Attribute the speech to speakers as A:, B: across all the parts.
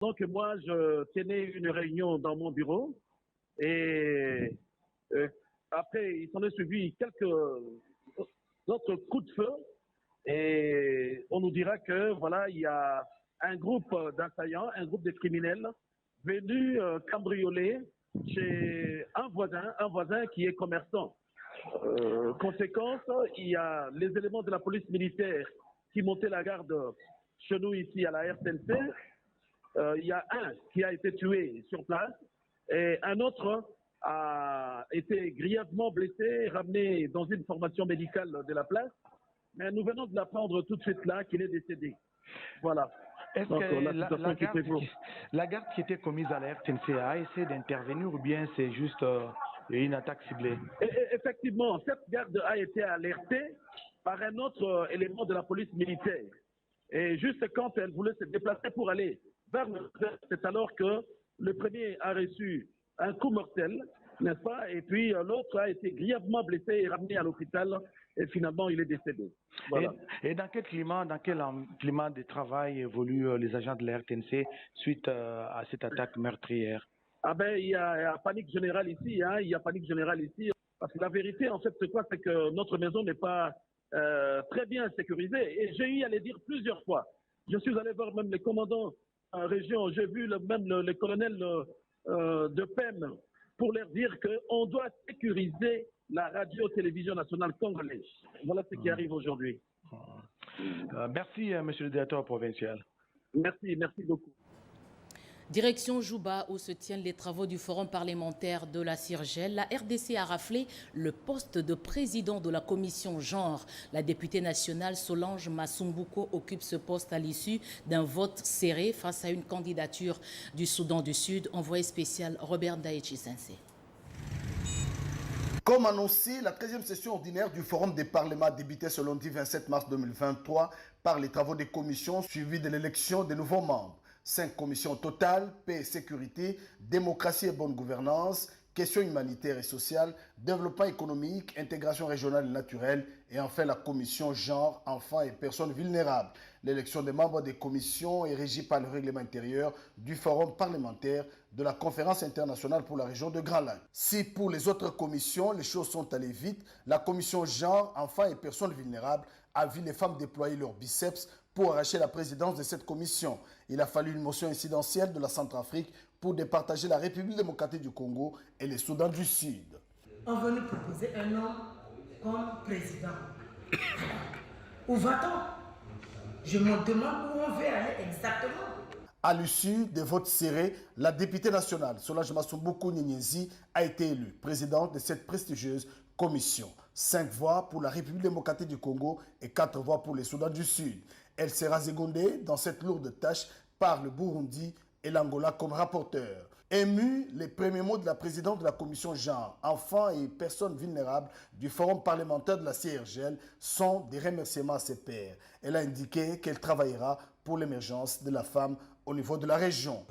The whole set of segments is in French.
A: Donc moi, je tenais une réunion dans mon bureau et après, il s'en est suivi quelques autres coups de feu et on nous dira que voilà, il y a un groupe d'assaillants, un groupe de criminels venus cambrioler chez un voisin qui est commerçant. Conséquence, il y a les éléments de la police militaire qui montaient la garde chez nous ici à la RTNC. Il y a un qui a été tué sur place et un autre a été grièvement blessé, ramené dans une formation médicale de la place. Mais nous venons de l'apprendre tout de suite là qu'il est décédé. Voilà.
B: Est-ce
A: Donc,
B: que la garde qui était commise à la RTNC a essayé d'intervenir ou bien c'est juste une attaque ciblée?
A: Effectivement, cette garde a été alertée par un autre élément de la police militaire. Et juste quand elle voulait se déplacer pour aller vers le c'est alors que le premier a reçu un coup mortel, n'est-ce pas? Et puis l'autre a été grièvement blessé et ramené à l'hôpital et finalement il est décédé. Voilà.
B: Et dans quel climat de travail évoluent les agents de la RTNC suite à cette attaque meurtrière?
A: Ah ben il y a panique générale ici, hein, il y a panique générale ici. Parce que la vérité en fait c'est quoi? C'est que notre maison n'est pas très bien sécurisée. Et j'ai eu à le dire plusieurs fois. Je suis allé voir même les commandants en région, j'ai vu même les colonels de PEM pour leur dire qu'on doit sécuriser la radio-télévision nationale congolaise. Voilà ce qui arrive aujourd'hui.
B: Merci, monsieur le directeur provincial.
A: Merci beaucoup.
C: Direction Jouba, où se tiennent les travaux du forum parlementaire de la CIRGEL, la RDC a raflé le poste de président de la commission genre. La députée nationale Solange Masumbuko occupe ce poste à l'issue d'un vote serré face à une candidature du Soudan du Sud. Envoyé spécial Robert Daechi Sensei.
D: Comme annoncé, la 13e session ordinaire du Forum des parlements a débuté ce lundi 27 mars 2023 par les travaux des commissions suivis de l'élection des nouveaux membres. 5 commissions totales, paix et sécurité, démocratie et bonne gouvernance, questions humanitaires et sociales, développement économique, intégration régionale et naturelle, et enfin la commission genre, enfants et personnes vulnérables. L'élection des membres des commissions est régie par le règlement intérieur du forum parlementaire de la conférence internationale pour la région de Grand Lac. Si pour les autres commissions, les choses sont allées vite, la commission genre, enfants et personnes vulnérables a vu les femmes déployer leurs biceps pour arracher la présidence de cette commission. Il a fallu une motion incidentielle de la Centrafrique pour départager la République démocratique du Congo et le Soudan du Sud.
E: On veut nous proposer un homme comme président. Où va-t-on? Je me demande où on veut aller exactement.
D: À l'issue des votes serrés, la députée nationale Solange Masumbuko Nyenyezi a été élue présidente de cette prestigieuse commission. 5 voix pour la République démocratique du Congo et 4 voix pour le Soudan du Sud. Elle sera secondée dans cette lourde tâche par le Burundi et l'Angola comme rapporteur. Ému, les premiers mots de la présidente de la commission genre, enfants et personnes vulnérables du forum parlementaire de la CIRGEL sont des remerciements à ses pairs. Elle a indiqué qu'elle travaillera pour l'émergence de la femme au niveau de la région.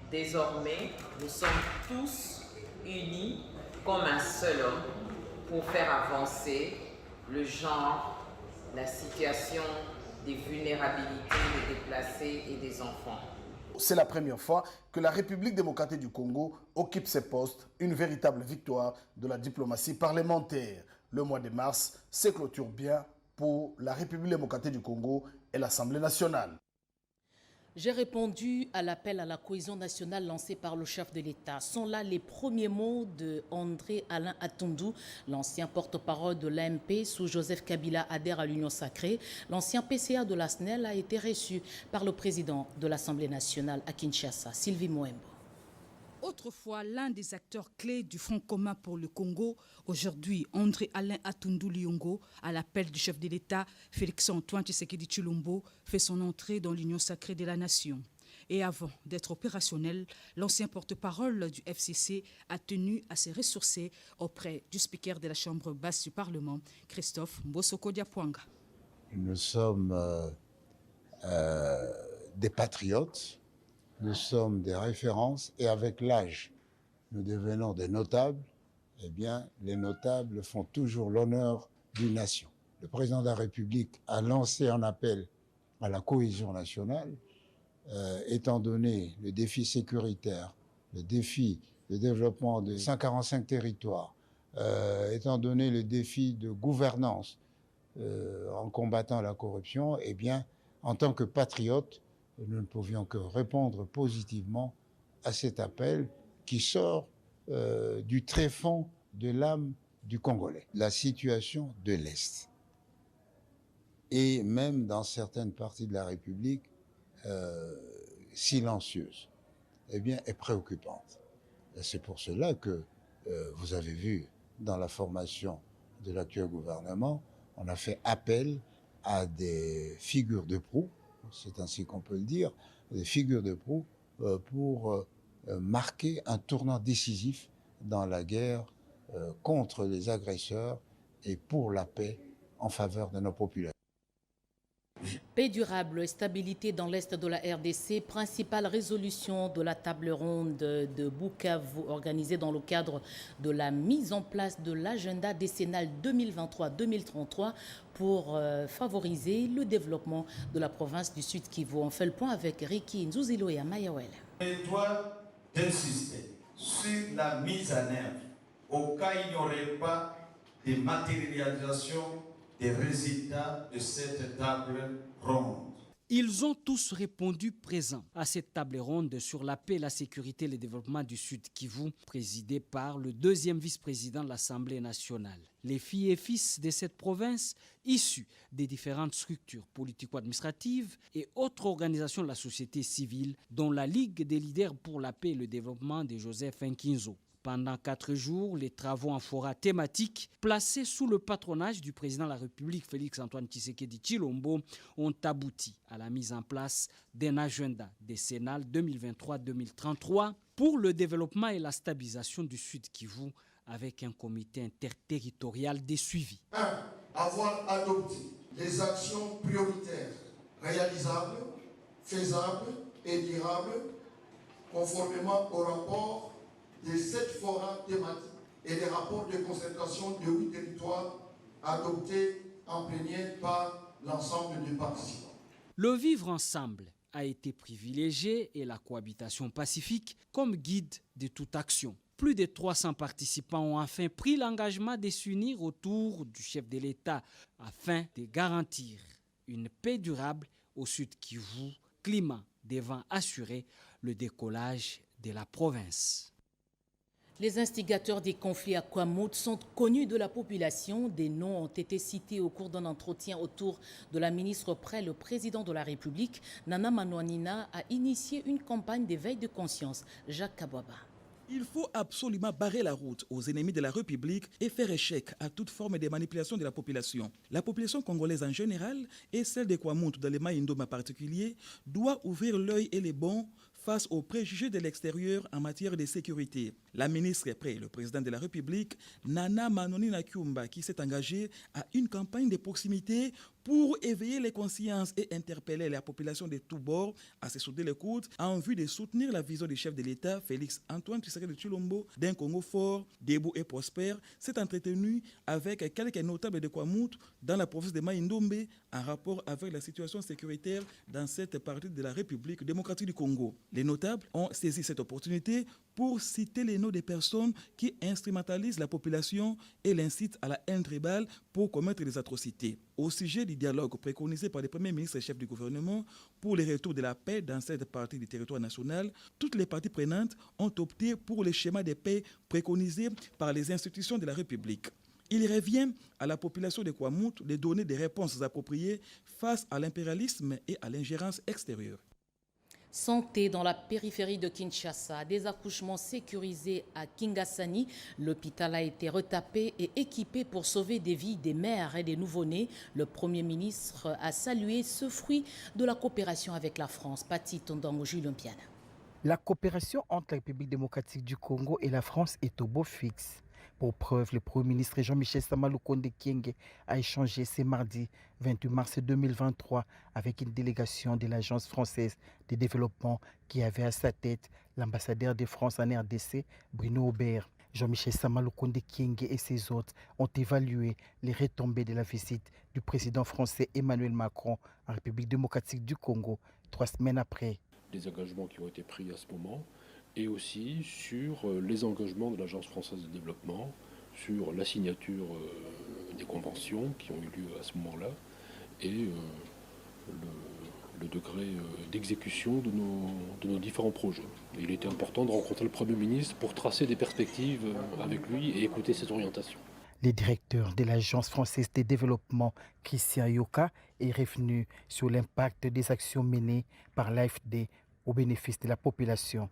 F: Désormais, nous sommes tous unis comme un seul homme pour faire avancer le genre, la situation des vulnérabilités des déplacés et des enfants.
D: C'est la première fois que la République démocratique du Congo occupe ces postes, une véritable victoire de la diplomatie parlementaire. Le mois de mars se clôture bien pour la République démocratique du Congo et l'Assemblée nationale.
C: J'ai répondu à l'appel à la cohésion nationale lancé par le chef de l'État. Sont là les premiers mots de André Alain Atundou, l'ancien porte-parole de l'AMP sous Joseph Kabila adhère à l'Union sacrée. L'ancien PCA de la SNEL a été reçu par le président de l'Assemblée nationale à Kinshasa, Sylvie Moembo.
G: Autrefois, l'un des acteurs clés du Front commun pour le Congo, aujourd'hui André Alain Atundou Liongo, à l'appel du chef de l'État, Félix-Antoine Tshisekedi Tshilombo, fait son entrée dans l'Union sacrée de la nation. Et avant d'être opérationnel, l'ancien porte-parole du FCC a tenu à se ressourcer auprès du speaker de la Chambre basse du Parlement, Christophe Mbosoko Diapwanga.
H: Nous sommes des patriotes. Nous sommes des références et avec l'âge, nous devenons des notables. Eh bien, les notables font toujours l'honneur d'une nation. Le président de la République a lancé un appel à la cohésion nationale étant donné le défi sécuritaire, le défi de développement de 145 territoires, étant donné le défi de gouvernance en combattant la corruption, eh bien, en tant que patriotes, nous ne pouvions que répondre positivement à cet appel qui sort du tréfonds de l'âme du Congolais. La situation de l'Est, et même dans certaines parties de la République, silencieuse, eh bien, est préoccupante. C'est pour cela que vous avez vu dans la formation de l'actuel gouvernement, on a fait appel à des figures de proue, c'est ainsi qu'on peut le dire, des figures de proue pour marquer un tournant décisif dans la guerre contre les agresseurs et pour la paix en faveur de nos populations.
C: Paix durable et stabilité dans l'Est de la RDC, principale résolution de la table ronde de Bukavu organisée dans le cadre de la mise en place de l'agenda décennal 2023-2033 pour favoriser le développement de la province du Sud Kivu. On fait le point avec Ricky Nzuzilo et Amayawel.
I: On doit insister sur la mise en œuvre au cas où il n'y aurait pas de matérialisation des résultats de cette table ronde.
J: Ils ont tous répondu présents à cette table ronde sur la paix, la sécurité et le développement du Sud Kivu, présidée par le deuxième vice-président de l'Assemblée nationale. Les filles et fils de cette province, issus des différentes structures politico-administratives et autres organisations de la société civile, dont la Ligue des leaders pour la paix et le développement de Joseph Nkinzo. Pendant 4 jours, les travaux en fora thématiques, placés sous le patronage du président de la République, Félix-Antoine Tshisekedi Tshilombo, ont abouti à la mise en place d'un agenda décennal 2023-2033 pour le développement et la stabilisation du Sud Kivu, avec un comité interterritorial de suivi.
K: 1. Avoir adopté les actions prioritaires, réalisables, faisables et durables, conformément au rapport de 7 forats thématiques et les rapports de concertation de 8 territoires adoptés en plénière par l'ensemble des participants.
J: Le vivre ensemble a été privilégié et la cohabitation pacifique comme guide de toute action. Plus de 300 participants ont enfin pris l'engagement de s'unir autour du chef de l'État afin de garantir une paix durable au Sud Kivu, climat devant assurer le décollage de la province.
C: Les instigateurs des conflits à Kwamouth sont connus de la population. Des noms ont été cités au cours d'un entretien autour de la ministre auprès le président de la République. Nana Manouanina a initié une campagne d'éveil de conscience. Jacques Kabouaba.
L: Il faut absolument barrer la route aux ennemis de la République et faire échec à toute forme de manipulation de la population. La population congolaise en général et celle de Kwamouth dans les Maïndoum en particulier doit ouvrir l'œil et les bons face aux préjugés de l'extérieur en matière de sécurité. La ministre est le président de la République, Nana Manouanina Kyumba, qui s'est engagée à une campagne de proximité pour éveiller les consciences et interpeller la population de tous bords à se souder les coudes en vue de soutenir la vision du chef de l'État, Félix-Antoine Tshisekedi Tshilombo, d'un Congo fort, debout et prospère, s'est entretenu avec quelques notables de Kwamouth dans la province de Maïndombe en rapport avec la situation sécuritaire dans cette partie de la République démocratique du Congo. Les notables ont saisi cette opportunité pour citer les noms des personnes qui instrumentalisent la population et l'incitent à la haine tribale pour commettre des atrocités. Au sujet du dialogue préconisé par le Premier ministre et chef du gouvernement pour le retour de la paix dans cette partie du territoire national, toutes les parties prenantes ont opté pour le schéma de paix préconisé par les institutions de la République. Il revient à la population de Kwamouth de donner des réponses appropriées face à l'impérialisme et à l'ingérence extérieure.
C: Santé dans la périphérie de Kinshasa, des accouchements sécurisés à Kingasani. L'hôpital a été retapé et équipé pour sauver des vies des mères et des nouveau-nés. Le Premier ministre a salué ce fruit de la coopération avec la France. Pati Tondango, Julien Piana.
M: La coopération entre la République démocratique du Congo et la France est au beau fixe. Pour preuve, le Premier ministre Jean-Michel Samalukonde Kyenge a échangé ce mardi 28 mars 2023 avec une délégation de l'Agence française de développement qui avait à sa tête l'ambassadeur de France en RDC, Bruno Aubert. Jean-Michel Samalukonde Kyenge et ses hôtes ont évalué les retombées de la visite du président français Emmanuel Macron en République démocratique du Congo 3 semaines après.
N: des engagements qui ont été pris à ce moment, et aussi sur les engagements de l'Agence française de développement, sur la signature des conventions qui ont eu lieu à ce moment-là, et le degré d'exécution de nos différents projets. Et il était important de rencontrer le Premier ministre pour tracer des perspectives avec lui et écouter ses orientations.
M: Le directeur de l'Agence française de développement, Christian Yoka, est revenu sur l'impact des actions menées par l'AFD au bénéfice de la population.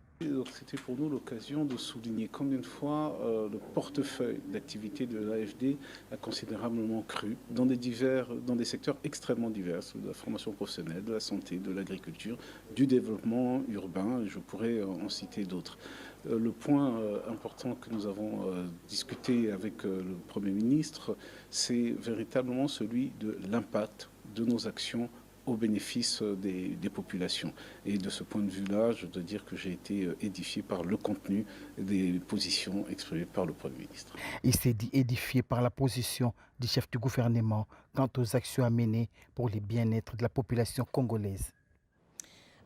O: C'était pour nous l'occasion de souligner combien de fois le portefeuille d'activité de l'AFD a considérablement cru dans des secteurs extrêmement divers, de la formation professionnelle, de la santé, de l'agriculture, du développement urbain, et je pourrais en citer d'autres. Le point important que nous avons discuté avec le Premier ministre, c'est véritablement celui de l'impact de nos actions au bénéfice des populations. Et de ce point de vue-là, je dois dire que j'ai été édifié par le contenu des positions exprimées par le Premier ministre.
M: Il s'est dit édifié par la position du chef du gouvernement quant aux actions à mener pour le bien-être de la population congolaise.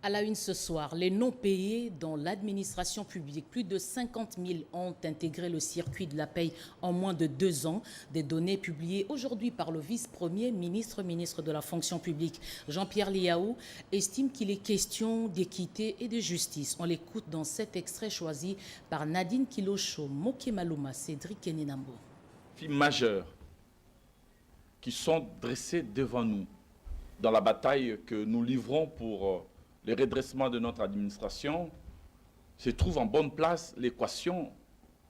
C: À la une ce soir, les non-payés dans l'administration publique. Plus de 50 000 ont intégré le circuit de la paye en moins de 2 ans. Des données publiées aujourd'hui par le vice-premier ministre de la fonction publique, Jean-Pierre Liaou, estime qu'il est question d'équité et de justice. On l'écoute dans cet extrait choisi par Nadine Kilosho, Moké Malouma, Cédric Keninambo.
P: Majeurs qui sont dressés devant nous dans la bataille que nous livrons pour le redressement de notre administration, se trouve en bonne place l'équation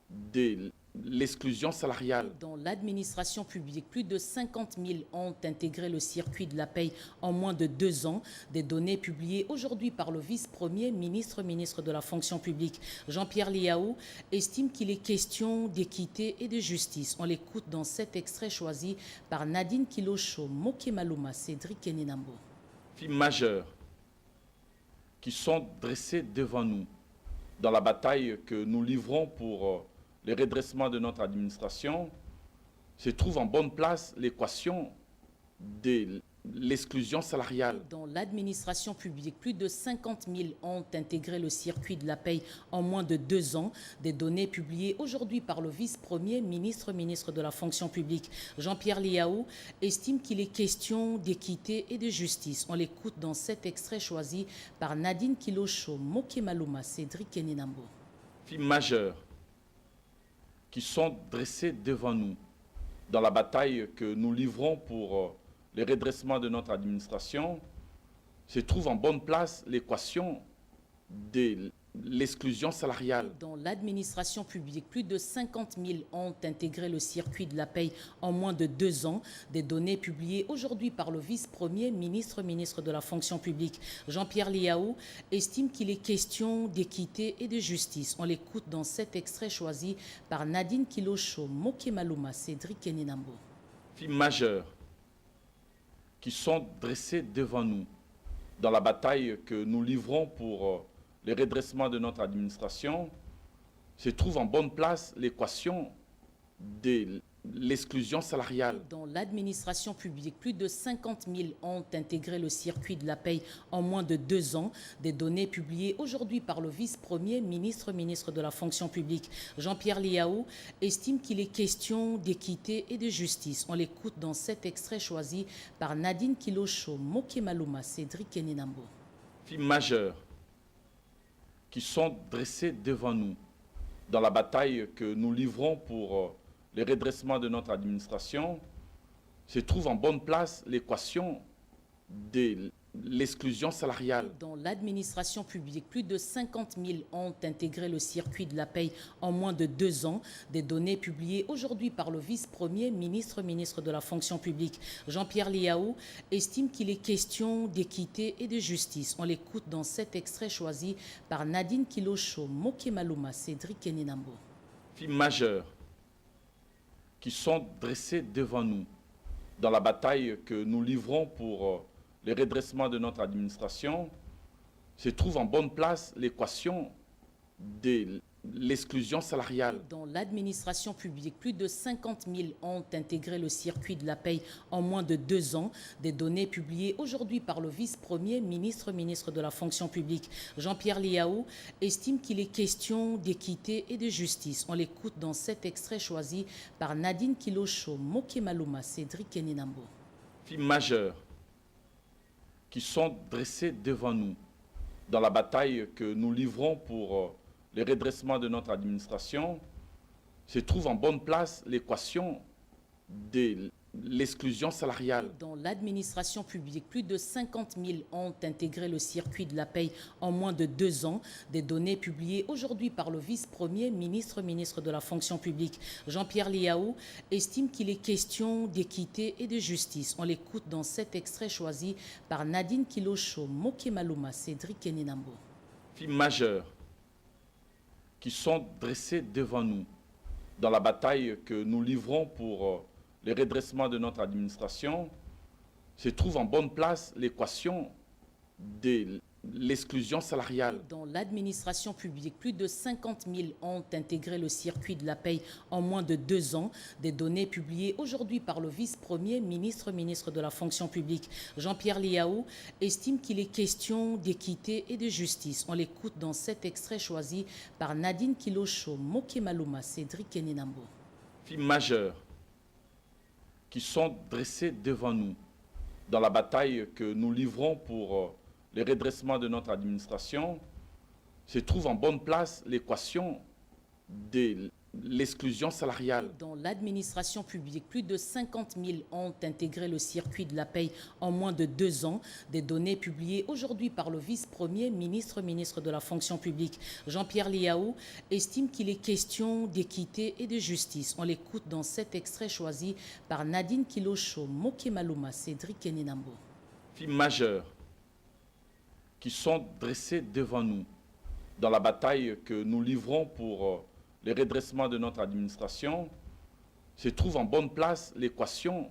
P: de l'exclusion salariale.
C: Dans l'administration publique, plus de 50 000 ont intégré le circuit de la paye en moins de 2 ans. Des données publiées aujourd'hui par le vice-premier ministre de la fonction publique, Jean-Pierre Liaou, estime qu'il est question d'équité et de justice. On l'écoute dans cet extrait choisi par Nadine Kilosho, Moké Malouma, Cédric Keninambo.
P: Majeurs qui sont dressés devant nous dans la bataille que nous livrons pour le redressement de notre administration, se trouve en bonne place l'équation de l'exclusion salariale.
C: Dans l'administration publique, plus de 50 000 ont intégré le circuit de la paye en moins de 2 ans. Des données publiées aujourd'hui par le vice-premier ministre de la fonction publique, Jean-Pierre Liaou, estime qu'il est question d'équité et de justice. On l'écoute dans cet extrait choisi par Nadine Kilosho, Moké Malouma, Cédric Keninambo.
P: Majeurs qui sont dressés devant nous dans la bataille que nous livrons pour le redressement de notre administration, se trouve en bonne place l'équation de l'exclusion salariale.
C: Dans l'administration publique, plus de 50 000 ont intégré le circuit de la paye en moins de 2 ans. Des données publiées aujourd'hui par le vice-premier ministre de la fonction publique, Jean-Pierre Liaou, estime qu'il est question d'équité et de justice. On l'écoute dans cet extrait choisi par Nadine Kilosho, Moké Malouma, Cédric Keninambo.
P: Majeurs qui sont dressés devant nous dans la bataille que nous livrons pour le redressement de notre administration, se trouve en bonne place l'équation de l'exclusion salariale.
C: Dans l'administration publique, plus de 50 000 ont intégré le circuit de la paye en moins de 2 ans. Des données publiées aujourd'hui par le vice-premier ministre de la fonction publique, Jean-Pierre Liaou, estime qu'il est question d'équité et de justice. On l'écoute dans cet extrait choisi par Nadine Kilosho, Moké Malouma, Cédric Keninambo.
P: Majeurs qui sont dressés devant nous dans la bataille que nous livrons pour le redressement de notre administration, se trouve en bonne place l'équation de l'exclusion salariale.
C: Dans l'administration publique, plus de 50 000 ont intégré le circuit de la paye en moins de 2 ans. Des données publiées aujourd'hui par le vice-premier ministre de la fonction publique, Jean-Pierre Liaou, estime qu'il est question d'équité et de justice. On l'écoute dans cet extrait choisi par Nadine Kilosho, Moké Malouma, Cédric Keninambo.
P: Majeurs qui sont dressés devant nous dans la bataille que nous livrons pour le redressement de notre administration, se trouve en bonne place l'équation de l'exclusion salariale.
C: Dans l'administration publique, plus de 50 000 ont intégré le circuit de la paye en moins de 2 ans. Des données publiées aujourd'hui par le vice-premier ministre de la fonction publique, Jean-Pierre Liaou, estime qu'il est question d'équité et de justice. On l'écoute dans cet extrait choisi par Nadine Kilosho, Moké Maluma, Cédric Keninambo.
P: Filles majeures qui sont dressées devant nous dans la bataille que nous livrons pour le redressement de notre administration, se trouve en bonne place l'équation de l'exclusion salariale.
C: Dans l'administration publique, plus de 50 000 ont intégré le circuit de la paye en moins de 2 ans. Des données publiées aujourd'hui par le vice-premier ministre de la fonction publique, Jean-Pierre Liaou, estime qu'il est question d'équité et de justice. On l'écoute dans cet extrait choisi par Nadine Kilosho, Moké Maluma, Cédric Keninambo.
P: Filles majeures qui sont dressées devant nous dans la bataille que nous livrons pour le redressement de notre administration, se trouve en bonne place l'équation de l'exclusion salariale.
C: Dans l'administration publique, plus de 50 000 ont intégré le circuit de la paye en moins de 2 ans. Des données publiées aujourd'hui par le vice-premier ministre de la fonction publique, Jean-Pierre Liaou, estime qu'il est question d'équité et de justice. On l'écoute dans cet extrait choisi par Nadine Kilosho, Moké Maluma, Cédric Keninambo.
P: Filles majeures qui sont dressées devant nous dans la bataille que nous livrons pour le redressement de notre administration, se trouve en bonne place l'équation de l'exclusion salariale.
C: Dans l'administration publique, plus de 50 000 ont intégré le circuit de la paye en moins de 2 ans. Des données publiées aujourd'hui par le vice-premier ministre de la fonction publique, Jean-Pierre Liaou, estime qu'il est question d'équité et de justice. On l'écoute dans cet extrait choisi par Nadine Kilosho, Moké Maluma, Cédric Keninambo.
P: Filles majeures qui sont dressées devant nous dans la bataille que nous livrons pour le redressement de notre administration, se trouve en bonne place l'équation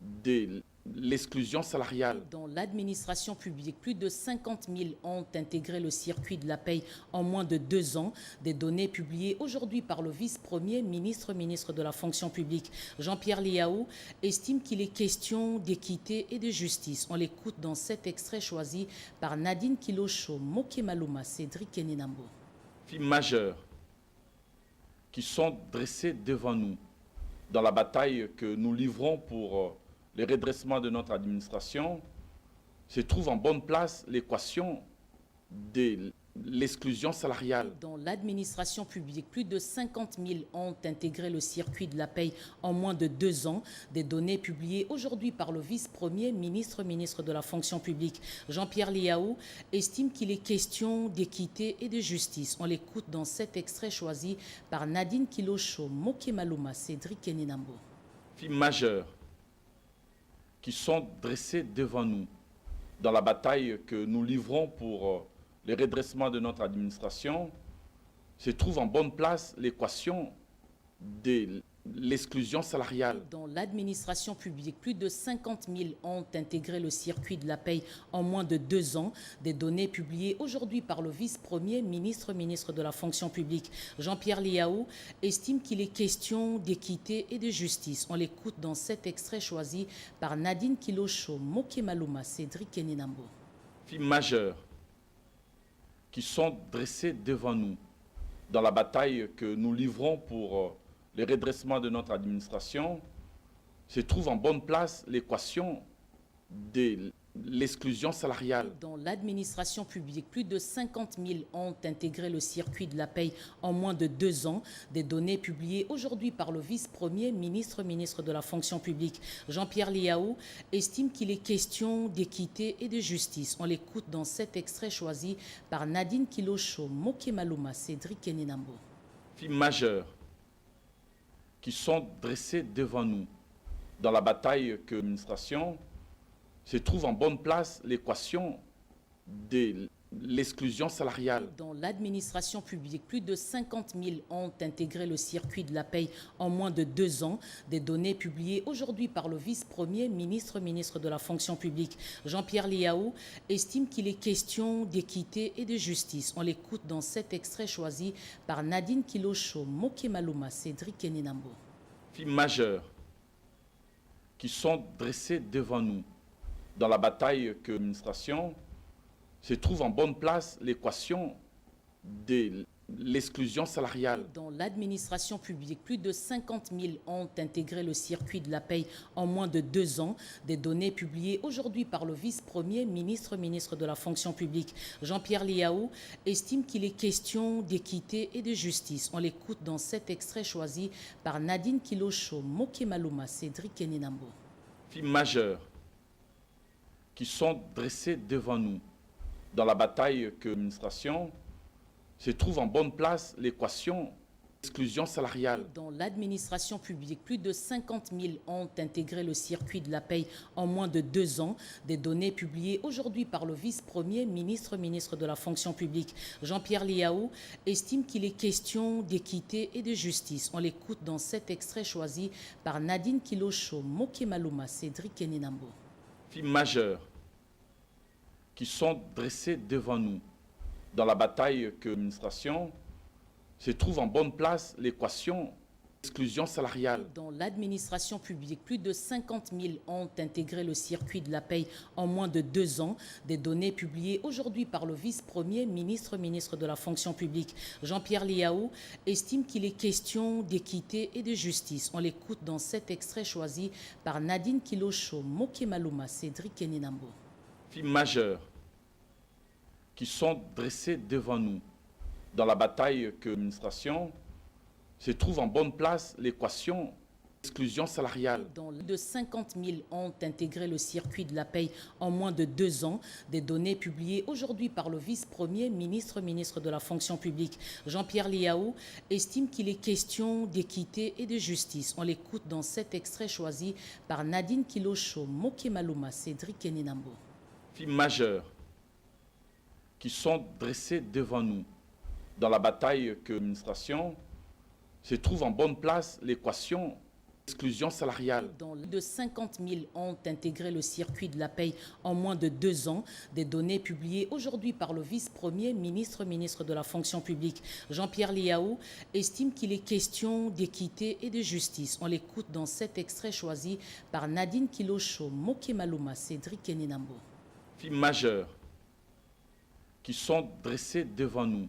P: de l'exclusion salariale.
C: Dans l'administration publique, plus de 50 000 ont intégré le circuit de la paye en moins de 2 ans. Des données publiées aujourd'hui par le vice-premier ministre de la fonction publique, Jean-Pierre Liaou, estime qu'il est question d'équité et de justice. On l'écoute dans cet extrait choisi par Nadine Kilosho, Moké Maluma, Cédric Keninambo.
P: Filles majeures qui sont dressées devant nous dans la bataille que nous livrons pour le redressement de notre administration, se trouve en bonne place l'équation de l'exclusion salariale.
C: Dans l'administration publique, plus de 50 000 ont intégré le circuit de la paye en moins de 2 ans. Des données publiées aujourd'hui par le vice-premier ministre de la fonction publique, Jean-Pierre Liaou, estime qu'il est question d'équité et de justice. On l'écoute dans cet extrait choisi par Nadine Kilosho, Moké Maluma, Cédric Keninambo.
P: Filles majeures qui sont dressées devant nous dans la bataille que nous livrons pour le redressement de notre administration, se trouve en bonne place l'équation de l'exclusion salariale.
C: Dans l'administration publique, plus de 50 000 ont intégré le circuit de la paye en moins de 2 ans. Des données publiées aujourd'hui par le vice-premier ministre de la fonction publique, Jean-Pierre Liaou, estime qu'il est question d'équité et de justice. On l'écoute dans cet extrait choisi par Nadine Kilosho, Moké Maluma, Cédric Keninambo.
P: Filles majeures qui sont dressées devant nous dans la bataille que nous livrons pour le redressement de notre administration, se trouve en bonne place l'équation de l'exclusion salariale.
C: Dans l'administration publique, plus de 50 000 ont intégré le circuit de la paye en moins de 2 ans. Des données publiées aujourd'hui par le vice-premier ministre de la fonction publique, Jean-Pierre Liaou, estime qu'il est question d'équité et de justice. On l'écoute dans cet extrait choisi par Nadine Kilosho, Moké Maluma, Cédric Keninambo.
P: Filles majeures qui sont dressées devant nous dans la bataille que l'administration, se trouve en bonne place l'équation de l'exclusion salariale.
C: Dans l'administration publique, plus de 50 000 ont intégré le circuit de la paye en moins de 2 ans. Des données publiées aujourd'hui par le vice-premier ministre de la fonction publique, Jean-Pierre Liaou, estime qu'il est question d'équité et de justice. On l'écoute dans cet extrait choisi par Nadine Kilosho, Moké Malouma, Cédric Keninambo.
P: Filles majeures qui sont dressées devant nous dans la bataille que l'administration se trouve en bonne place l'équation de l'exclusion salariale.
C: Dans l'administration publique, plus de 50 000 ont intégré le circuit de la paye en moins de 2 ans. Des données publiées aujourd'hui par le vice-premier ministre de la fonction publique, Jean-Pierre Liaou, estime qu'il est question d'équité et de justice. On l'écoute dans cet extrait choisi par Nadine Kilosho, Moké Malouma, Cédric Keninambo.
P: Filles majeures qui sont dressées devant nous dans la bataille que l'administration se trouve en bonne place l'équation d'exclusion salariale.
C: Dans l'administration publique, plus de 50 000 ont intégré le circuit de la paye en moins de 2 ans. Des données publiées aujourd'hui par le vice-premier ministre de la fonction publique, Jean-Pierre Liaou, estime qu'il est question d'équité et de justice. On l'écoute dans cet extrait choisi par Nadine Kilosho, Moké Malouma, Cédric Keninambo.
P: Filles majeures qui sont dressées devant nous dans la bataille que l'administration se trouve en bonne place l'équation d'exclusion salariale.
C: Dans l'administration publique, plus de 50 000 ont intégré le circuit de la paye en moins de 2 ans. Des données publiées aujourd'hui par le vice-premier ministre de la fonction publique, Jean-Pierre Liaou, estime qu'il est question d'équité et de justice. On l'écoute dans cet extrait choisi par Nadine Kilosho, Moké Malouma, Cédric Keninambo.
P: Filles majeures qui sont dressées devant nous dans la bataille que l'administration se trouve en bonne place l'équation d'exclusion salariale.
C: Dans de 50 000 ont intégré le circuit de la paye en moins de 2 ans. Des données publiées aujourd'hui par le vice-premier ministre de la fonction publique, Jean-Pierre Liaou, estime qu'il est question d'équité et de justice. On l'écoute dans cet extrait choisi par Nadine Kilosho, Moké Malouma, Cédric Keninambo.
P: Filles majeures qui sont dressées devant nous dans la bataille que l'administration se trouve en bonne place l'équation d'exclusion salariale.
C: Dans de 50 000 ont intégré le circuit de la paye en moins de 2 ans. Des données publiées aujourd'hui par le vice-premier ministre de la fonction publique, Jean-Pierre Liaou, estime qu'il est question d'équité et de justice. On l'écoute dans cet extrait choisi par Nadine Kilosho, Moké Malouma, Cédric Keninambo.
P: Filles majeures qui sont dressées devant nous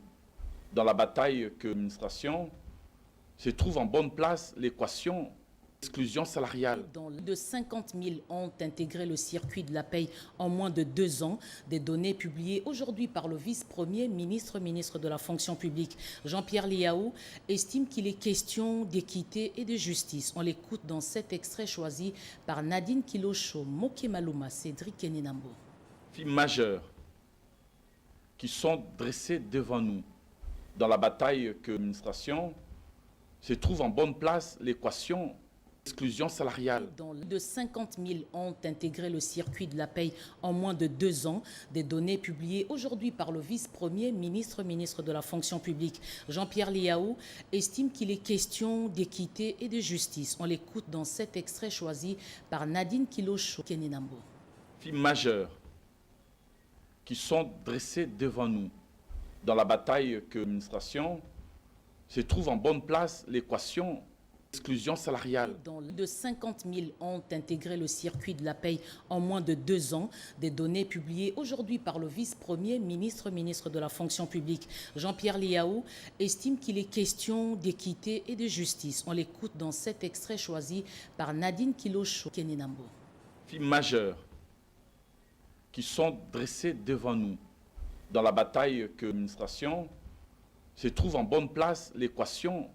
P: dans la bataille que l'administration se trouve en bonne place l'équation d'exclusion salariale.
C: Dans de 50 000 ont intégré le circuit de la paye en moins de 2 ans. Des données publiées aujourd'hui par le vice-premier ministre de la fonction publique, Jean-Pierre Liaou, estime qu'il est question d'équité et de justice. On l'écoute dans cet extrait choisi par Nadine Kilosho, Moké Malouma, Cédric Keninambo.
P: Filles majeures qui sont dressées devant nous dans la bataille que l'administration se trouve en bonne place l'équation d'exclusion salariale.
C: Dans de 50 000 ont intégré le circuit de la paye en moins de 2 ans. Des données publiées aujourd'hui par le vice-premier ministre de la fonction publique, Jean-Pierre Liaou, estime qu'il est question d'équité et de justice. On l'écoute dans cet extrait choisi par Nadine Kilosho, Keninambo.
P: Filles majeures qui sont dressées devant nous dans la bataille que l'administration se trouve en bonne place l'équation d'exclusion salariale.
C: Dans de 50 000 ont intégré le circuit de la paye en moins de 2 ans. Des données publiées aujourd'hui par le vice-premier ministre de la fonction publique, Jean-Pierre Liaou, estime qu'il est question d'équité et de justice. On l'écoute dans cet extrait choisi par Nadine Kilosho, Keninambo.
P: Filles majeures qui sont dressées devant nous dans la bataille que l'administration se trouve en bonne place l'équation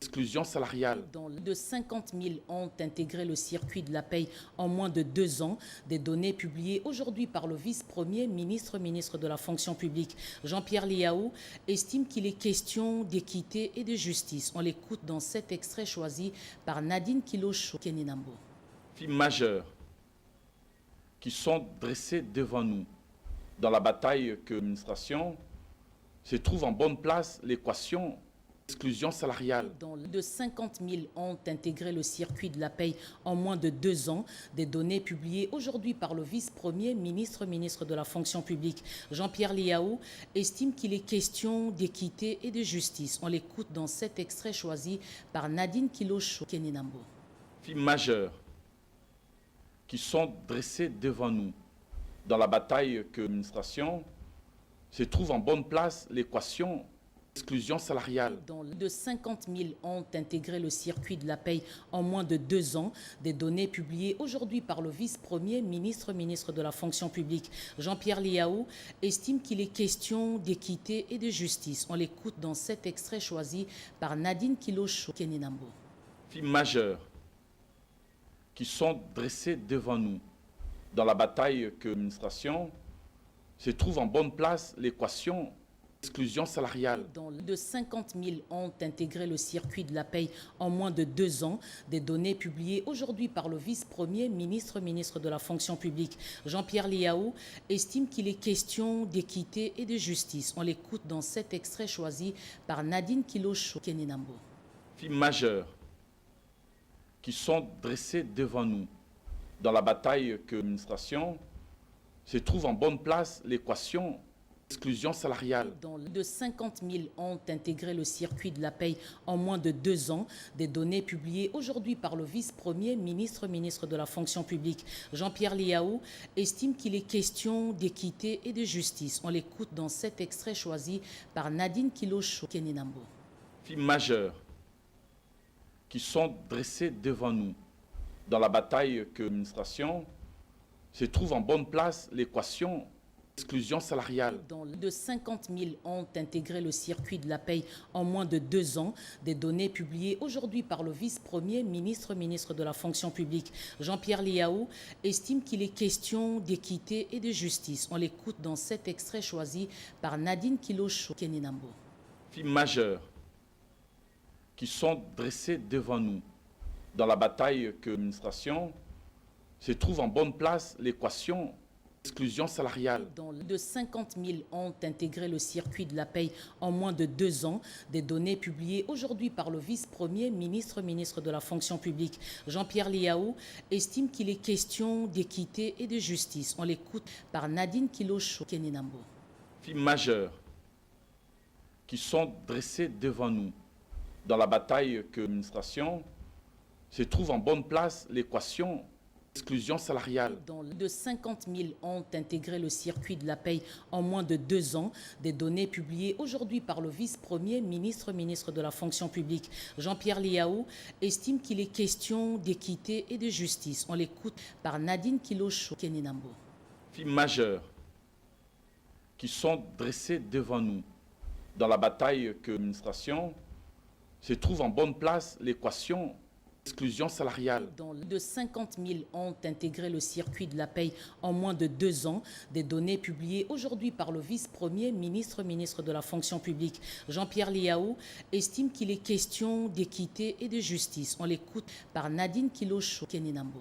P: d'exclusion salariale.
C: Dans de 50 000 ont intégré le circuit de la paye en moins de 2 ans. Des données publiées aujourd'hui par le vice-premier ministre de la fonction publique, Jean-Pierre Liaou, estime qu'il est question d'équité et de justice. On l'écoute dans cet extrait choisi par Nadine Kilosho, Keninambo.
P: Filles majeures qui sont dressées devant nous dans la bataille que l'administration se trouve en bonne place l'équation exclusion salariale.
C: De 50 000 ont intégré le circuit de la paye en moins de 2 ans. Des données publiées aujourd'hui par le vice-premier ministre de la fonction publique, Jean-Pierre Liaou, estime qu'il est question d'équité et de justice. On l'écoute dans cet extrait choisi par Nadine Kilocho Keninambo.
P: Filles majeures qui sont dressées devant nous dans la bataille que l'administration se trouve en bonne place l'équation exclusion salariale.
C: De 50 000 ont intégré le circuit de la paye en moins de 2 ans. Des données publiées aujourd'hui par le vice-premier ministre de la fonction publique, Jean-Pierre Liaou, estime qu'il est question d'équité et de justice. On l'écoute dans cet extrait choisi par Nadine Kilocho Keninambo.
P: Filles majeures qui sont dressées devant nous dans la bataille que l'administration se trouve en bonne place l'équation exclusion salariale.
C: De 50 000 ont intégré le circuit de la paye en moins de 2 ans. Des données publiées aujourd'hui par le vice-premier ministre de la fonction publique, Jean-Pierre Liaou, estime qu'il est question d'équité et de justice. On l'écoute dans cet extrait choisi par Nadine Kilocho Keninambo.
P: Filles majeures qui sont dressées devant nous dans la bataille que l'administration se trouve en bonne place l'équation exclusion salariale.
C: De 50 000 ont intégré le circuit de la paye en moins de 2 ans. Des données publiées aujourd'hui par le vice-premier ministre de la fonction publique, Jean-Pierre Liaou, estime qu'il est question d'équité et de justice. On l'écoute dans cet extrait choisi par Nadine Kilocho Keninambo.
P: Filles majeures qui sont dressées devant nous dans la bataille que l'administration se trouve en bonne place l'équation exclusion salariale.
C: De 50 000 ont intégré le circuit de la paye en moins de 2 ans. Des données publiées aujourd'hui par le vice-premier ministre de la fonction publique, Jean-Pierre Liaou, estime qu'il est question d'équité et de justice. On l'écoute dans cet extrait choisi par Nadine Kilocho Keninambo.
P: Filles majeures qui sont dressées devant nous dans la bataille que l'administration se trouve en bonne place l'équation exclusion salariale.
C: De 50 000 ont intégré le circuit de la paye en moins de 2 ans. Des données publiées aujourd'hui par le vice-premier ministre de la fonction publique, Jean-Pierre Liaou, estime qu'il est question d'équité et de justice. On l'écoute par Nadine Kilocho Keninambo.
P: Filles majeures qui sont dressées devant nous dans la bataille que l'administration se trouve en bonne place l'équation exclusion salariale.
C: De 50 000 ont intégré le circuit de la paye en moins de 2 ans. Des données publiées aujourd'hui par le vice-premier ministre de la fonction publique, Jean-Pierre Liaou, estime qu'il est question d'équité et de justice. On l'écoute par Nadine Kilocho Keninambo.
P: Filles majeures qui sont dressées devant nous dans la bataille que l'administration se trouve en bonne place l'équation exclusion salariale.
C: De 50 000 ont intégré le circuit de la paye en moins de 2 ans. Des données publiées aujourd'hui par le vice-premier ministre de la fonction publique, Jean-Pierre Liaou, estime qu'il est question d'équité et de justice. On l'écoute par Nadine Kilocho Keninambo.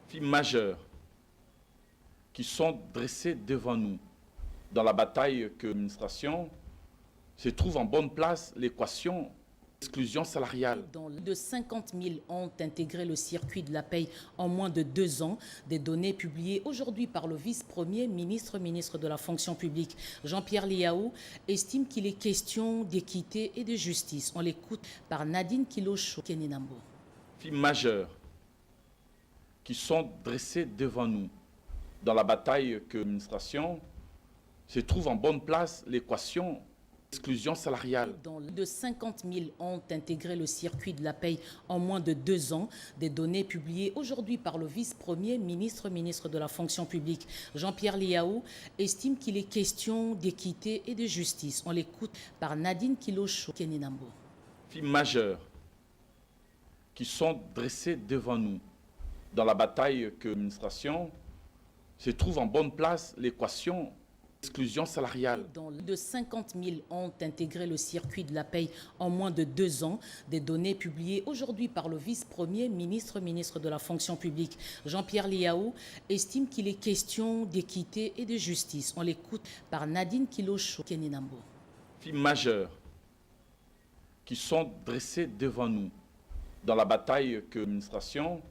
P: Filles majeures qui sont dressées devant nous dans la bataille que l'administration se trouve en bonne place l'équation exclusion salariale.
C: De 50 000 ont intégré le circuit de la paye en moins de 2 ans. Des données publiées aujourd'hui par le vice-premier ministre de la fonction publique, Jean-Pierre Liaou, estime qu'il est question d'équité et de justice. On l'écoute par Nadine Kilocho Keninambo.
P: Filles majeures qui sont dressées devant nous dans la bataille que l'administration se trouve en bonne place l'équation exclusion salariale.
C: De 50 000 ont intégré le circuit de la paye en moins de 2 ans. Des données publiées aujourd'hui par le vice-premier ministre de la fonction publique, Jean-Pierre Liaou, estime qu'il est question d'équité et de justice. On l'écoute par Nadine Kilocho Keninambo.
P: Filles majeures qui sont dressées devant nous dans la bataille que l'administration se trouve en bonne place l'équation exclusion salariale.
C: De 50 000 ont intégré le circuit de la paye en moins de 2 ans. Des données publiées aujourd'hui par le vice-premier ministre de la fonction publique, Jean-Pierre Liaou, estime qu'il est question d'équité et de justice. On l'écoute par Nadine Kilocho Keninambo.
P: Filles majeures qui sont dressées devant nous dans la bataille que l'administration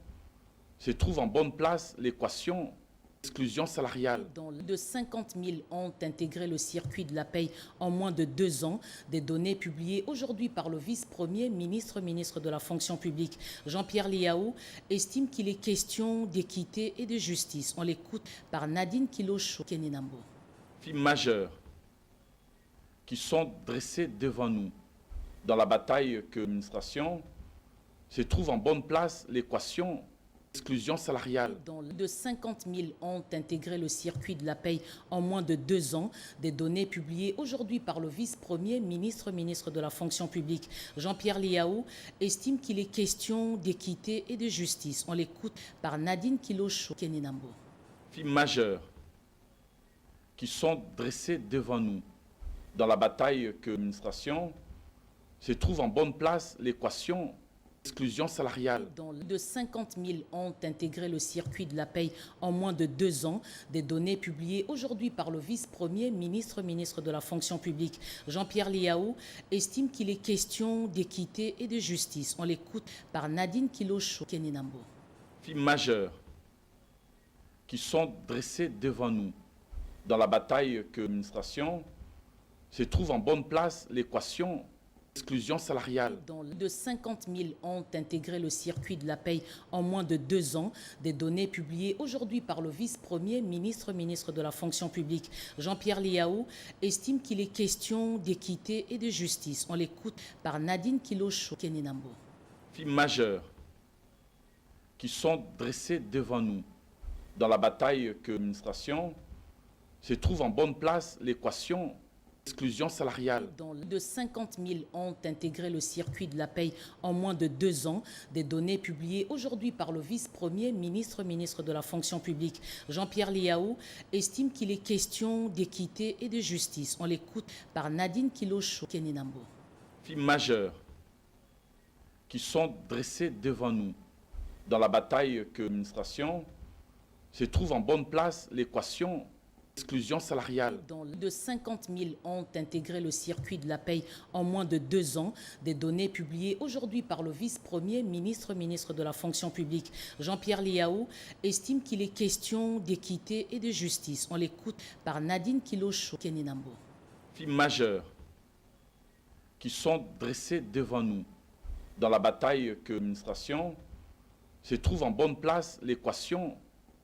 P: se trouve en bonne place l'équation exclusion salariale.
C: De 50 000 ont intégré le circuit de la paye en moins de 2 ans. Des données publiées aujourd'hui par le vice-premier ministre de la fonction publique, Jean-Pierre Liaou, estime qu'il est question d'équité et de justice. On l'écoute par Nadine Kilocho Keninambo.
P: Filles majeures qui sont dressées devant nous dans la bataille que l'administration se trouve en bonne place l'équation exclusion salariale.
C: De 50 000 ont intégré le circuit de la paye en moins de 2 ans. Des données publiées aujourd'hui par le vice-premier ministre de la fonction publique, Jean-Pierre Liaou, estime qu'il est question d'équité et de justice. On l'écoute par Nadine Kilocho Keninambo.
P: Filles majeures qui sont dressées devant nous dans la bataille que l'administration se trouve en bonne place l'équation exclusion salariale.
C: De 50 000 ont intégré le circuit de la paye en moins de 2 ans. Des données publiées aujourd'hui par le vice-premier ministre de la fonction publique, Jean-Pierre Liaou, estime qu'il est question d'équité et de justice. On l'écoute par Nadine Kilocho Keninambo.
P: Filles majeures qui sont dressées devant nous dans la bataille que l'administration se trouve en bonne place l'équation exclusion salariale.
C: De 50 000 ont intégré le circuit de la paye en moins de 2 ans. Des données publiées aujourd'hui par le vice-premier ministre de la fonction publique, Jean-Pierre Liaou, estime qu'il est question d'équité et de justice. On l'écoute par Nadine Kilocho Keninambo.
P: Filles majeures qui sont dressées devant nous dans la bataille que l'administration se trouve en bonne place l'équation exclusion salariale.
C: De 50 000 ont intégré le circuit de la paye en moins de 2 ans. Des données publiées aujourd'hui par le vice-premier ministre de la fonction publique, Jean-Pierre Liaou, estime qu'il est question d'équité et de justice. On l'écoute par Nadine Kilocho Keninambo.
P: Filles majeures qui sont dressées devant nous dans la bataille que l'administration se trouve en bonne place l'équation exclusion salariale.
C: De 50 000 ont intégré le circuit de la paye en moins de 2 ans. Des données publiées aujourd'hui par le vice-premier ministre de la fonction publique, Jean-Pierre Liaou, estime qu'il est question d'équité et de justice. On l'écoute par Nadine Kilocho Keninambo.
P: Filles majeures qui sont dressées devant nous dans la bataille que l'administration se trouve en bonne place l'équation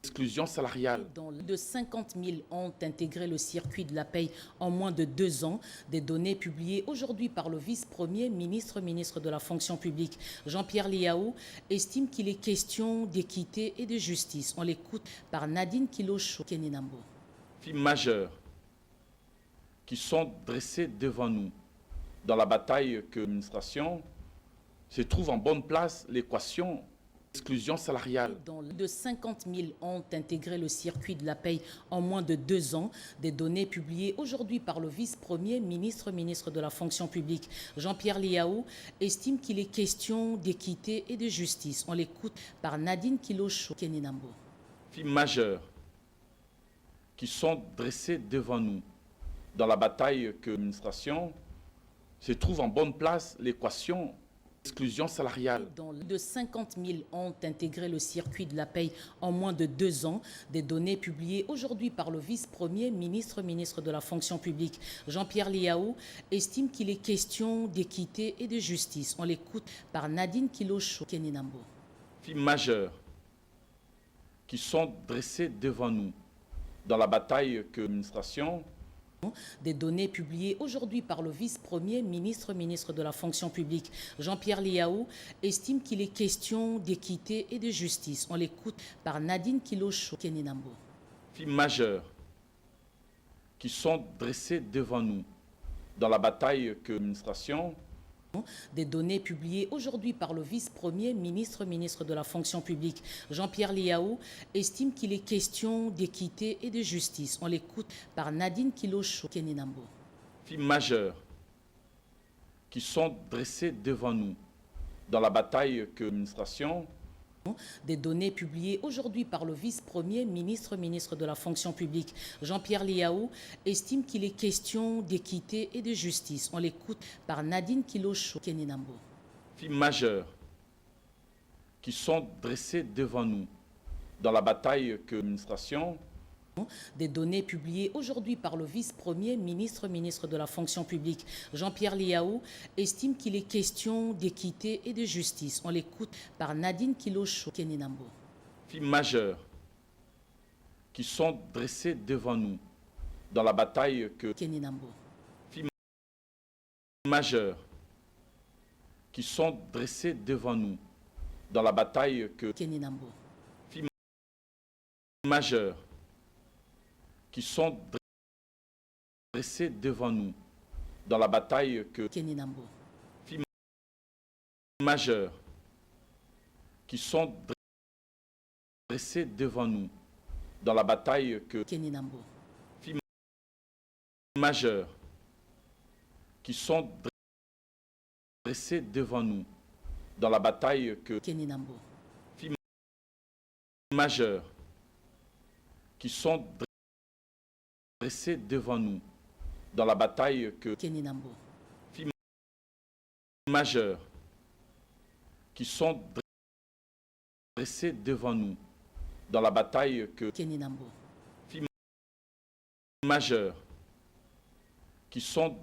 P: exclusion salariale.
C: De 50 000 ont intégré le circuit de la paye en moins de 2 ans. Des données publiées aujourd'hui par le vice-premier ministre de la fonction publique, Jean-Pierre Liaou, estime qu'il est question d'équité et de justice. On l'écoute par Nadine Kilocho Keninambo.
P: Filles majeures qui sont dressées devant nous dans la bataille que l'administration se trouve en bonne place l'équation exclusion salariale.
C: De 50 000 ont intégré le circuit de la paye en moins de 2 ans. Des données publiées aujourd'hui par le vice-premier ministre de la fonction publique, Jean-Pierre Liaou, estime qu'il est question d'équité et de justice. On l'écoute par Nadine Kilocho Keninambo.
P: Filles majeures qui sont dressées devant nous dans la bataille que l'administration se trouve en bonne place l'équation exclusion salariale.
C: De 50 000 ont intégré le circuit de la paye en moins de 2 ans. Des données publiées aujourd'hui par le vice-premier ministre de la fonction publique, Jean-Pierre Liaou, estime qu'il est question d'équité et de justice. On l'écoute par Nadine Kilocho Keninambo.
P: Filles majeures qui sont dressées devant nous dans la bataille que l'administration
C: Des données publiées aujourd'hui par le vice-premier ministre de la fonction publique, Jean-Pierre Liaou, estime qu'il est question d'équité et de justice. On l'écoute par Nadine Kilocho Keninambo.
P: Filles majeures qui sont dressées devant nous dans la bataille que l'administration
C: Des données publiées aujourd'hui par le vice-premier ministre de la fonction publique, Jean-Pierre Liaou, estime qu'il est question d'équité et de justice. On l'écoute par Nadine Kilocho Keninambo.
P: Majeurs qui sont dressés devant nous dans la bataille que l'administration.
C: Des données publiées aujourd'hui par le vice-premier ministre de la fonction publique, Jean-Pierre Liaou, estime qu'il est question d'équité et de justice. On l'écoute par Nadine Kilocho Keninambo.
P: Majeurs qui sont dressés devant nous dans la bataille que l'administration.
C: Des données publiées aujourd'hui par le vice-premier ministre de la fonction publique, Jean-Pierre Liaou, estime qu'il est question d'équité et de justice. On l'écoute par Nadine Kilocho Keninambo.
P: Majeurs qui sont dressés devant nous dans la bataille que
C: Keninambo.
P: Majeurs qui sont dressés devant nous dans la bataille que
C: Keninambo.
P: Majeurs qui sont dressés devant nous dans la bataille que
C: Keninambo.
P: Majeurs qui sont dressés devant nous dans la bataille que
C: Keninambo.
P: Majeurs qui sont dressés devant nous dans la bataille que
C: Keninambo.
P: Majeurs qui sont dressés devant nous dans la bataille que
C: Keninambo.
P: Majeurs qui sont dressés devant nous dans la bataille que
C: Keninambo.
P: Majeurs qui sont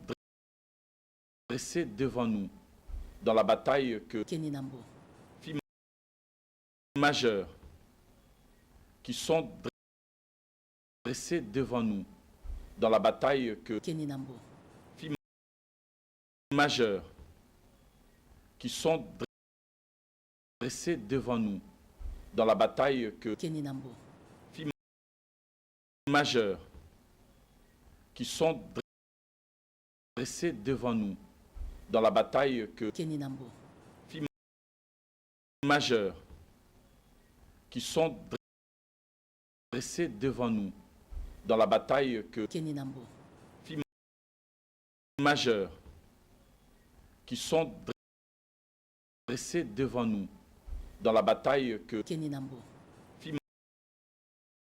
P: dressés devant nous dans la bataille que
C: Keninambo.
P: Majeurs qui sont dressés devant nous dans la bataille que
C: Keninambo.
P: Majeurs qui sont dressés devant nous dans la bataille que
C: Keninambo.
P: Majeurs qui sont dressés devant nous dans la bataille que
C: Keninambo.
P: Majeurs qui sont dressés devant nous dans la bataille que
C: Keninambo.
P: Majeurs qui sont dressés devant nous dans la bataille que
C: Keninambo.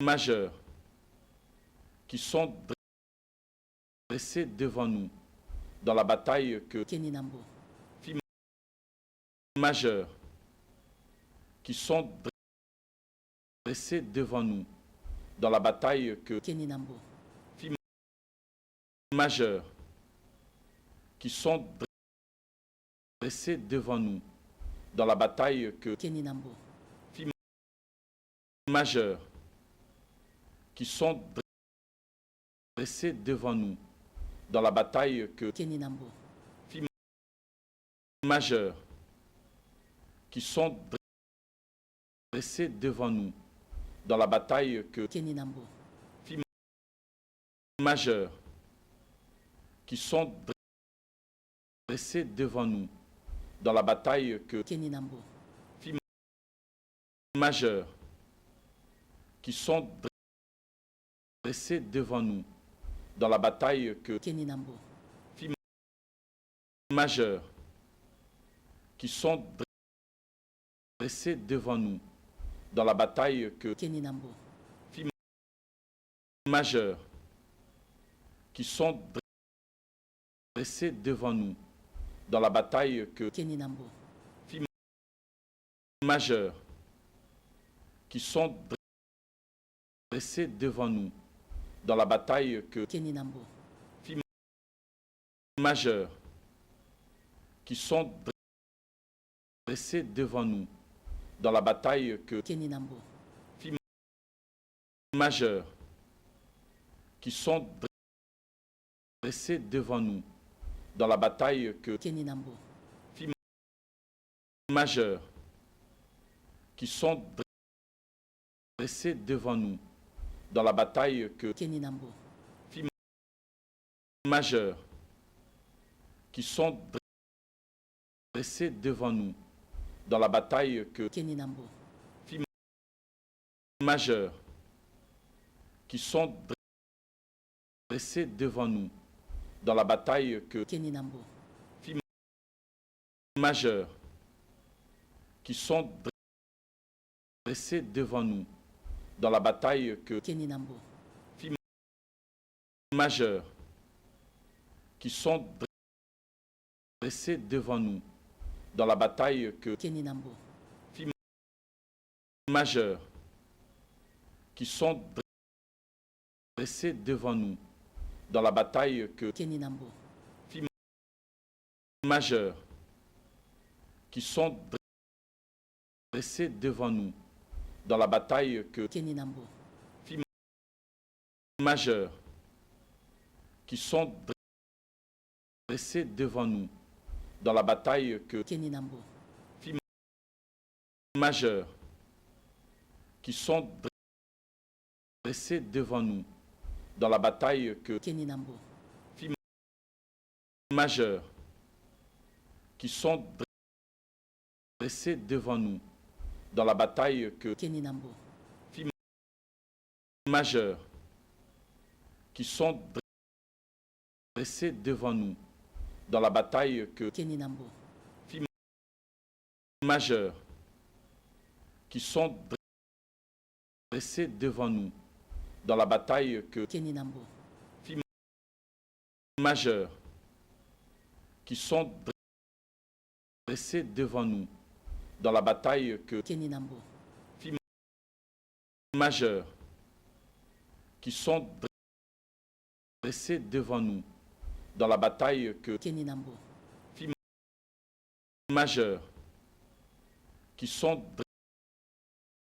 P: Majeurs qui sont dressés devant nous dans la bataille que
C: Keninambo.
P: Majeurs qui sont dressés devant nous dans la bataille que
C: Keninambo.
P: Majeurs qui sont dressés devant nous dans la bataille que
C: Keninambo.
P: Majeurs qui sont dressés devant nous dans la bataille que
C: Keninambo.
P: Majeurs qui sont dressés devant nous dans la bataille que
C: Keninambo.
P: Majeurs qui sont dressés devant nous dans la bataille que
C: Keninambo.
P: Majeurs qui sont dressés devant nous dans la bataille que
C: Keninambo.
P: Majeurs qui sont dressés devant nous dans la bataille que
C: Keninambo.
P: Majeurs qui sont dressés devant nous dans la bataille que
C: Keninambo.
P: Majeurs qui sont dressés devant nous dans la bataille que
C: Keninambo.
P: Majeurs qui sont dressés devant nous dans la bataille que
C: Keninambo.
P: Majeurs qui sont dressés devant nous dans la bataille que
C: Keninambo.
P: Majeurs qui sont dressés devant nous dans la bataille que
C: Keninambo.
P: Majeurs qui sont dressés devant nous dans la bataille que filles majeures qui sont dressés devant nous dans la bataille que filles majeures qui sont dressés devant nous dans la bataille que filles majeures qui sont dressés devant nous dans la bataille que filles majeures qui sont dressés devant nous dans la bataille que filles majeures qui sont dressés devant nous dans la bataille que filles majeures qui sont dressés devant nous dans la bataille que filles majeures qui sont dressés devant nous dans la bataille que filles majeures qui sont dressés devant nous dans la bataille que filles majeures qui sont dressés devant nous dans la bataille que filles majeures qui sont dressés devant nous dans la bataille que filles majeures qui sont dressés devant nous dans la bataille que filles majeures qui sont dressés devant nous dans la bataille que filles majeures qui sont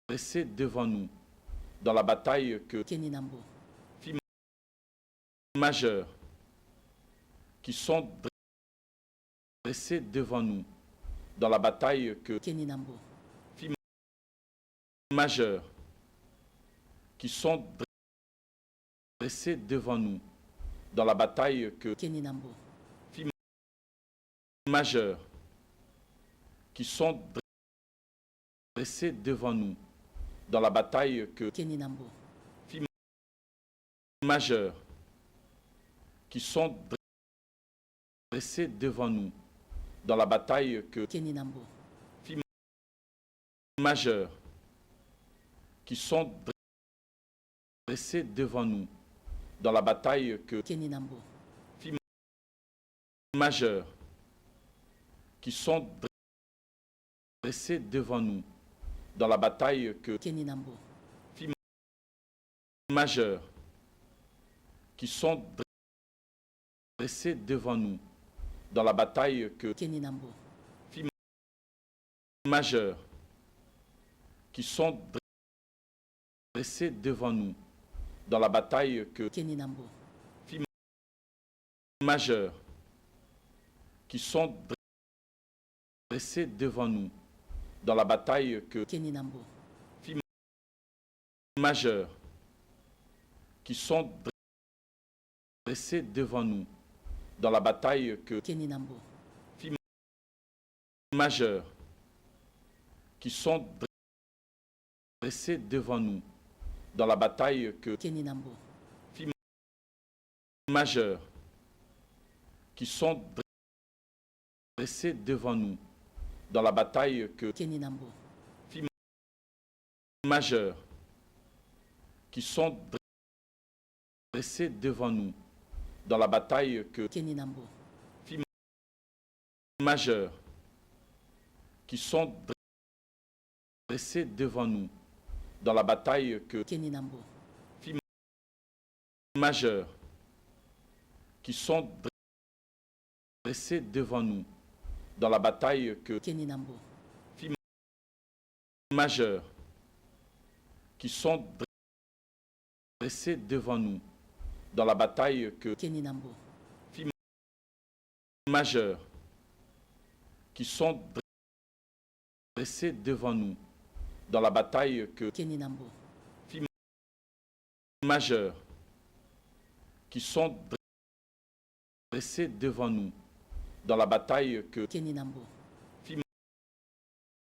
P: dressés devant nous dans la bataille que filles majeures qui sont dressés devant nous dans la bataille que filles majeures qui sont dressés devant nous dans la bataille que filles majeures qui sont dressés devant nous dans la bataille que filles majeures qui sont dressés devant nous dans la bataille que filles majeures qui sont dressés devant nous dans la bataille que filles majeures qui sont dressés devant nous dans la bataille que filles majeures qui sont dressés devant nous dans la bataille que filles majeures qui sont dressés devant nous dans la bataille que filles majeures qui sont dressés devant nous dans la bataille que filles majeures qui sont dressés devant nous dans la bataille que filles majeures qui sont dressés devant nous dans la bataille que filles majeures qui sont dressés devant nous dans la bataille que filles majeures qui sont dressés devant nous dans la bataille que filles majeures qui sont dressés devant nous dans la bataille que filles majeures qui sont dressés devant nous dans la bataille que filles majeures qui sont dressés devant nous dans la bataille que filles majeures qui sont dressés devant nous dans la bataille que filles majeures qui sont dressés devant nous dans la bataille que